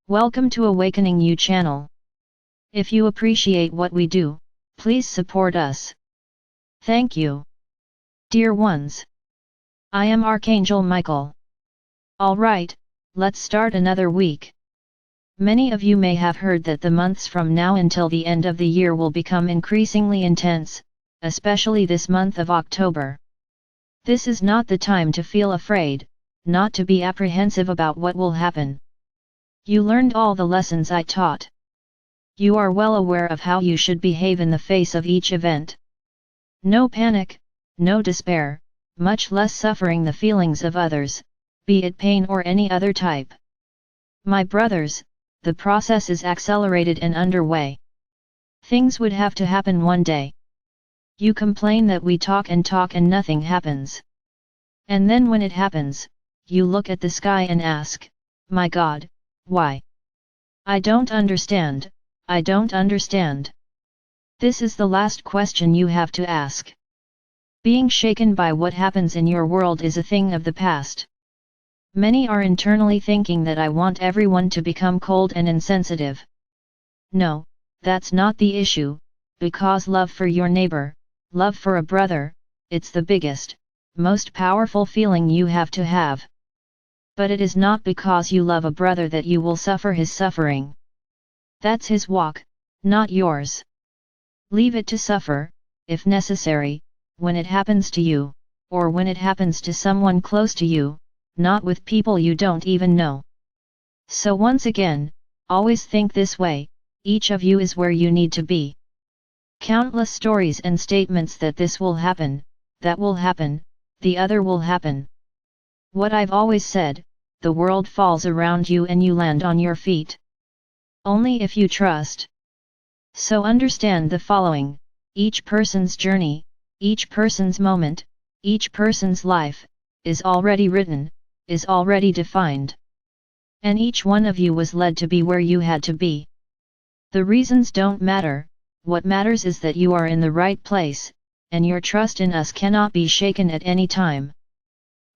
Welcome to Awakening You channel. If you appreciate what we do, please support us. Thank you. Dear ones, I am Archangel Michael. Alright, let's start another week. Many of you may have heard that the months from now until the end of the year will become increasingly intense, especially this month of October. This is not the time to feel afraid, not to be apprehensive about what will happen. You learned all the lessons I taught. You are well aware of how you should behave in the face of each event. No panic, no despair, much less suffering the feelings of others, be it pain or any other type. My brothers, the process is accelerated and underway. Things would have to happen one day. You complain that we talk and nothing happens. And then when it happens, you look at the sky and ask, my God, why? I don't understand, I don't understand. This is the last question you have to ask. Being shaken by what happens in your world is a thing of the past. Many are internally thinking that I want everyone to become cold and insensitive. No, that's not the issue, because love for your neighbor, love for a brother, it's the biggest, most powerful feeling you have to have. But it is not because you love a brother that you will suffer his suffering. That's his walk, not yours. Leave it to suffer, if necessary, when it happens to you, or when it happens to someone close to you, not with people you don't even know. So once again, always think this way, each of you is where you need to be. Countless stories and statements that this will happen, that will happen, the other will happen. What I've always said, the world falls around you and you land on your feet. Only if you trust. So understand the following: each person's journey, each person's moment, each person's life, is already written, is already defined. And each one of you was led to be where you had to be. The reasons don't matter, what matters is that you are in the right place, and your trust in us cannot be shaken at any time.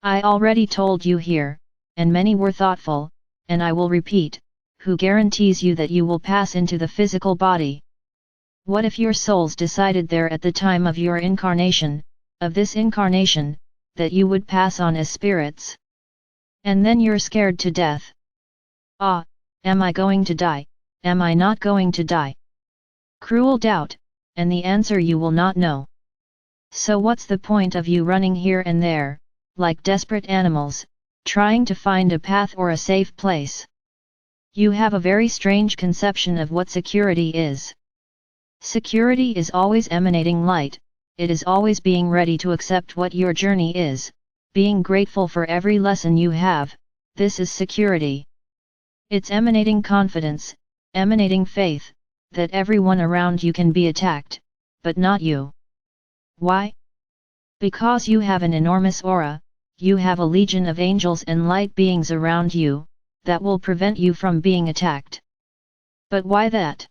I already told you here, and many were thoughtful, and I will repeat, who guarantees you that you will pass into the physical body? What if your souls decided there at the time of your incarnation, of this incarnation, that you would pass on as spirits? And then you're scared to death. Ah, am I going to die, am I not going to die? Cruel doubt, and the answer you will not know. So what's the point of you running here and there, like desperate animals, trying to find a path or a safe place? You have a very strange conception of what security is. Security is always emanating light, it is always being ready to accept what your journey is, being grateful for every lesson you have, this is security. It's emanating confidence, emanating faith, that everyone around you can be attacked, but not you. Why? Because you have an enormous aura, you have a legion of angels and light beings around you, that will prevent you from being attacked. But why that?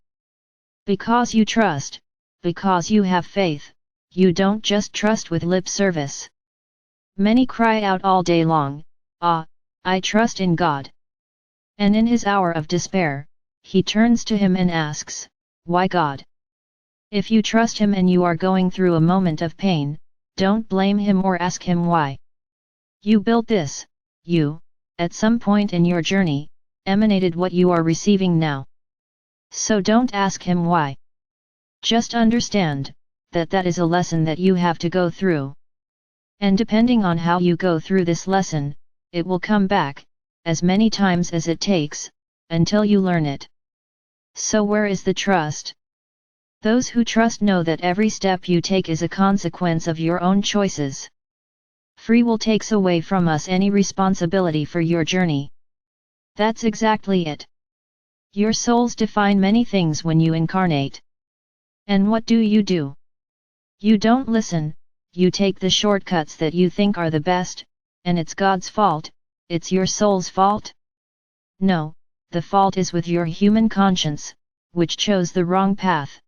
Because you trust, because you have faith, you don't just trust with lip service. Many cry out all day long, ah, I trust in God. And in his hour of despair, he turns to him and asks, why God? If you trust him and you are going through a moment of pain, don't blame him or ask him why. You built this, you, at some point in your journey, emanated what you are receiving now. So don't ask him why. Just understand, that is a lesson that you have to go through. And depending on how you go through this lesson, it will come back, as many times as it takes, until you learn it. So where is the trust? Those who trust know that every step you take is a consequence of your own choices. Free will takes away from us any responsibility for your journey. That's exactly it. Your souls define many things when you incarnate. And what do? You don't listen, you take the shortcuts that you think are the best, and it's God's fault, it's your soul's fault? No, the fault is with your human conscience, which chose the wrong path.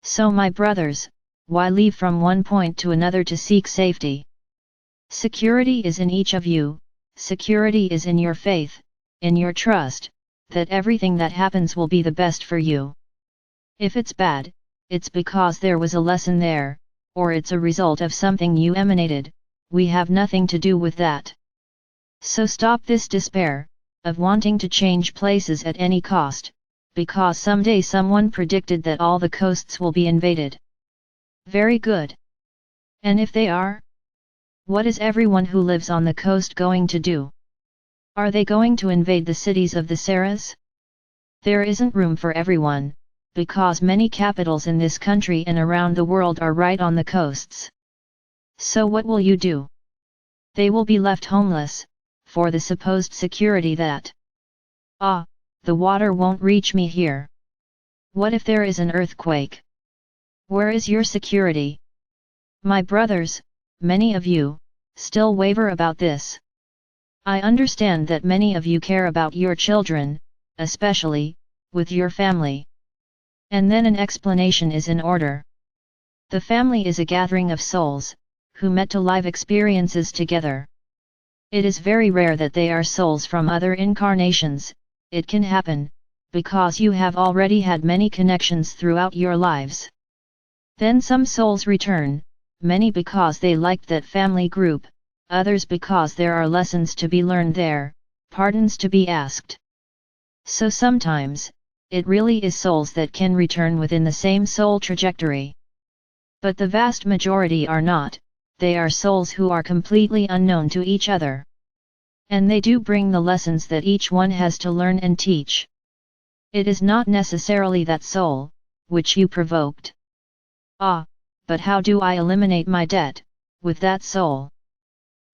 So my brothers, why leave from one point to another to seek safety? Security is in each of you, security is in your faith, in your trust, that everything that happens will be the best for you. If it's bad, it's because there was a lesson there, or it's a result of something you emanated, we have nothing to do with that. So stop this despair, of wanting to change places at any cost, because someday someone predicted that all the coasts will be invaded. Very good. And if they are? What is everyone who lives on the coast going to do? Are they going to invade the cities of the Saras? There isn't room for everyone, because many capitals in this country and around the world are right on the coasts. So what will you do? They will be left homeless, for the supposed security that, the water won't reach me here. What if there is an earthquake? Where is your security? My brothers, many of you, still waver about this. I understand that many of you care about your children, especially, with your family. And then an explanation is in order. The family is a gathering of souls, who met to live experiences together. It is very rare that they are souls from other incarnations. It can happen, because you have already had many connections throughout your lives. Then some souls return, many because they liked that family group, others because there are lessons to be learned there, pardons to be asked. So sometimes, it really is souls that can return within the same soul trajectory. But the vast majority are not, they are souls who are completely unknown to each other. And they do bring the lessons that each one has to learn and teach. It is not necessarily that soul, which you provoked. But how do I eliminate my debt, with that soul?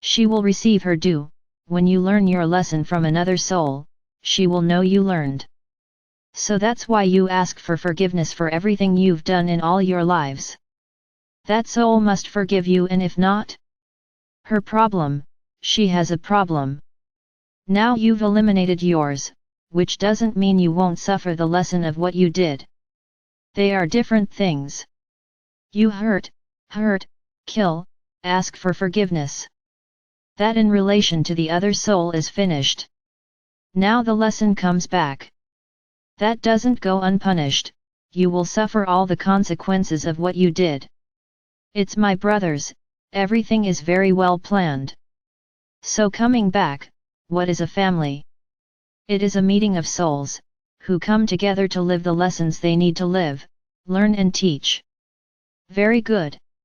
She will receive her due, when you learn your lesson from another soul, she will know you learned. So that's why you ask for forgiveness for everything you've done in all your lives. That soul must forgive you, and if not? Her problem, she has a problem. Now you've eliminated yours, which doesn't mean you won't suffer the lesson of what you did. They are different things. You hurt, kill, ask for forgiveness. That in relation to the other soul is finished. Now the lesson comes back. That doesn't go unpunished, you will suffer all the consequences of what you did. It's my brothers, everything is very well planned. So coming back, what is a family? It is a meeting of souls, who come together to live the lessons they need to live, learn and teach. Very good.